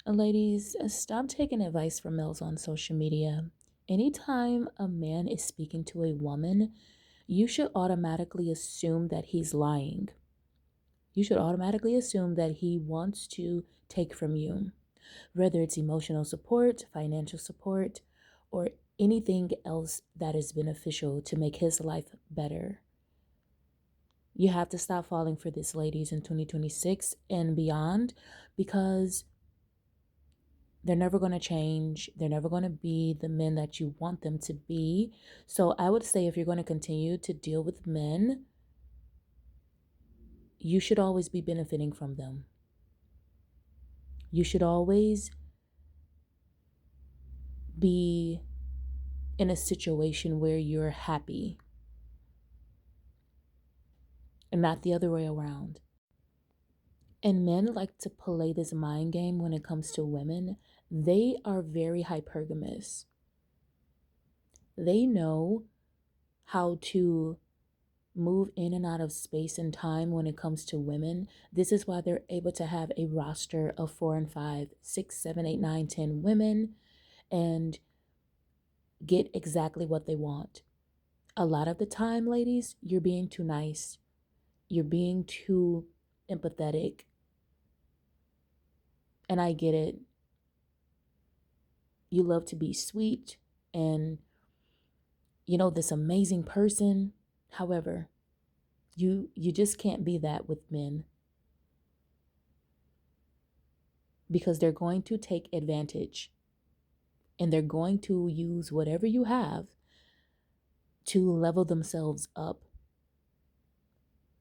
Ladies, stop taking advice from males on social media. Anytime a man is speaking to a woman, you should automatically assume that he's lying. You should automatically assume that he wants to take from you, whether it's emotional support, financial support, or anything else that is beneficial to make his life better. You have to stop falling for this, ladies, in 2026 and beyond, because they're never going to change. They're never going to be the men that you want them to be. So I would say if you're going to continue to deal with men, you should always be benefiting from them. You should always be in a situation where you're happy and not the other way around. And men like to play this mind game when it comes to women. They are very hypergamous. They know how to move in and out of space and time when it comes to women. This is why they're able to have a roster of 4 and 5, 6, 7, 8, 9, 10 women and get exactly what they want. A lot of the time, ladies, you're being too nice. You're being too empathetic. And I get it. You love to be sweet and, this amazing person. However, you just can't be that with men because they're going to take advantage and they're going to use whatever you have to level themselves up.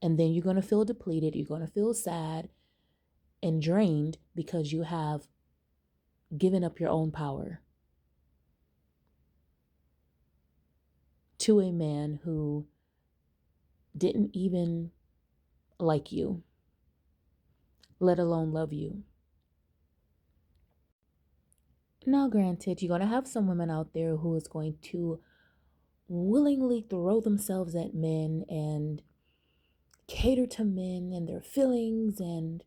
And then you're going to feel depleted. You're going to feel sad and drained because you have given up your own power to a man who didn't even like you, let alone love you. Now, granted, you're going to have some women out there who is going to willingly throw themselves at men and cater to men and their feelings and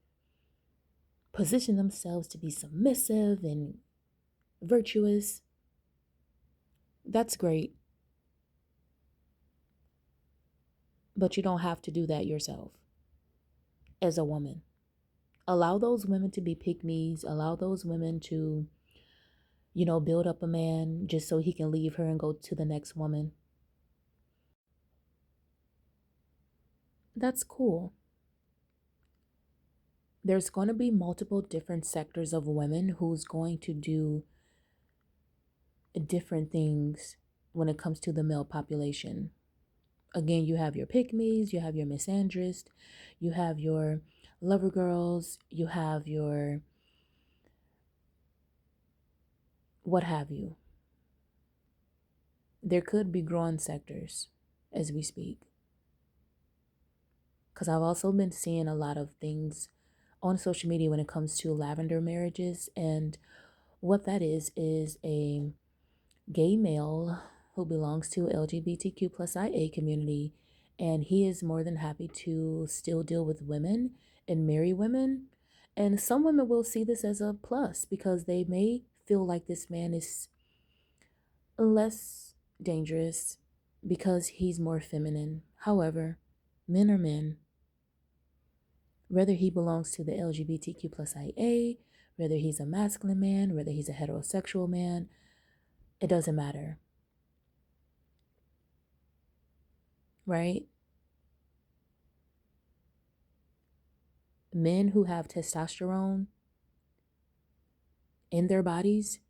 position themselves to be submissive and virtuous. That's great. But you don't have to do that yourself as a woman. Allow those women to be pygmies. Allow those women to, build up a man just so he can leave her and go to the next woman. That's cool. There's going to be multiple different sectors of women who's going to do different things when it comes to the male population. Again, you have your pygmies, you have your misandrist, you have your lover girls, you have your what have you. There could be growing sectors as we speak. Because I've also been seeing a lot of things on social media when it comes to lavender marriages. And what that is a gay male who belongs to LGBTQ plus IA community. And he is more than happy to still deal with women and marry women. And some women will see this as a plus because they may feel like this man is less dangerous because he's more feminine. However, men are men. Whether he belongs to the LGBTQ plus IA, whether he's a masculine man, whether he's a heterosexual man, it doesn't matter. Right? Men who have testosterone in their bodies,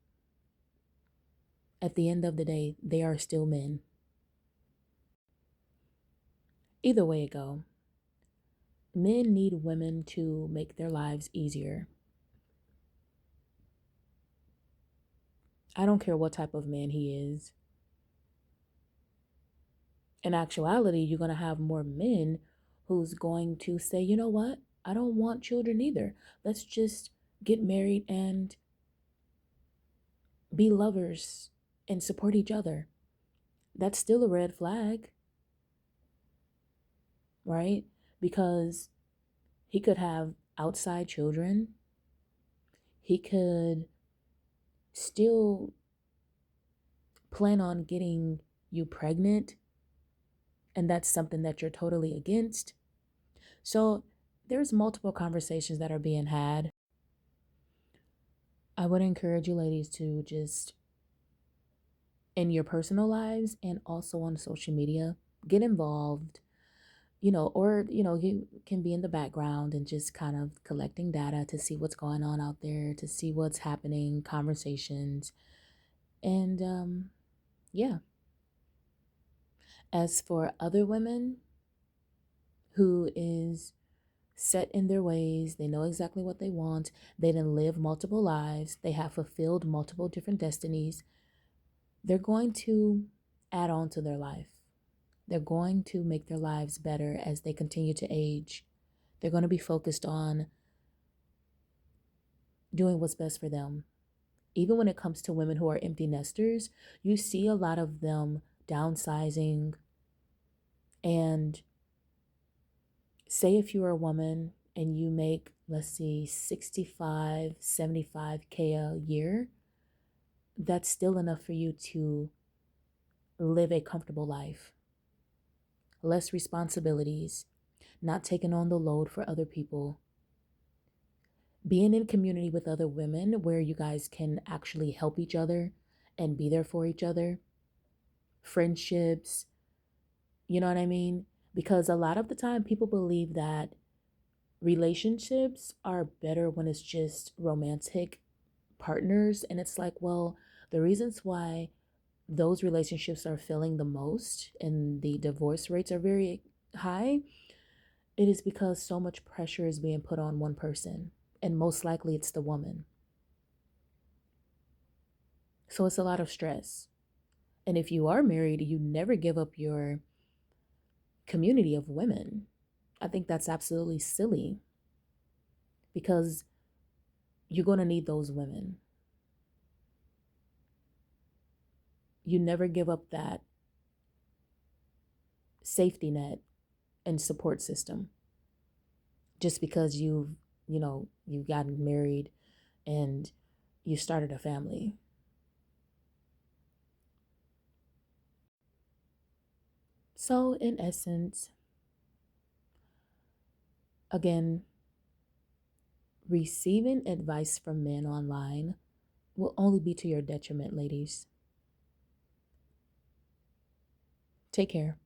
at the end of the day, they are still men. Either way it go, men need women to make their lives easier. I don't care what type of man he is. In actuality, you're going to have more men who's going to say, you know what? I don't want children either. Let's just get married and be lovers and support each other. That's still a red flag, right? Because he could have outside children. He could still plan on getting you pregnant, and that's something that you're totally against. So there's multiple conversations that are being had. I would encourage you ladies to just, in your personal lives and also on social media, get involved, or, you can be in the background and just kind of collecting data to see what's going on out there, to see what's happening, conversations. And yeah, as for other women who is set in their ways, they know exactly what they want, they didn't live multiple lives, they have fulfilled multiple different destinies, they're going to add on to their life. They're going to make their lives better as they continue to age. They're going to be focused on doing what's best for them. Even when it comes to women who are empty nesters, you see a lot of them downsizing. And say if you're a woman and you make, let's see, 65, 75K a year, that's still enough for you to live a comfortable life. Less responsibilities, not taking on the load for other people, being in community with other women where you guys can actually help each other and be there for each other, friendships, you know what I mean? Because a lot of the time people believe that relationships are better when it's just romantic partners. And it's like, well, the reasons why those relationships are failing the most and the divorce rates are very high, it is because so much pressure is being put on one person. And most likely it's the woman. So it's a lot of stress. And if you are married, you never give up your community of women. I think that's absolutely silly because you're going to need those women. You never give up that safety net and support system just because you've gotten married and you started a family. So in essence, again, receiving advice from men online will only be to your detriment, ladies. Take care.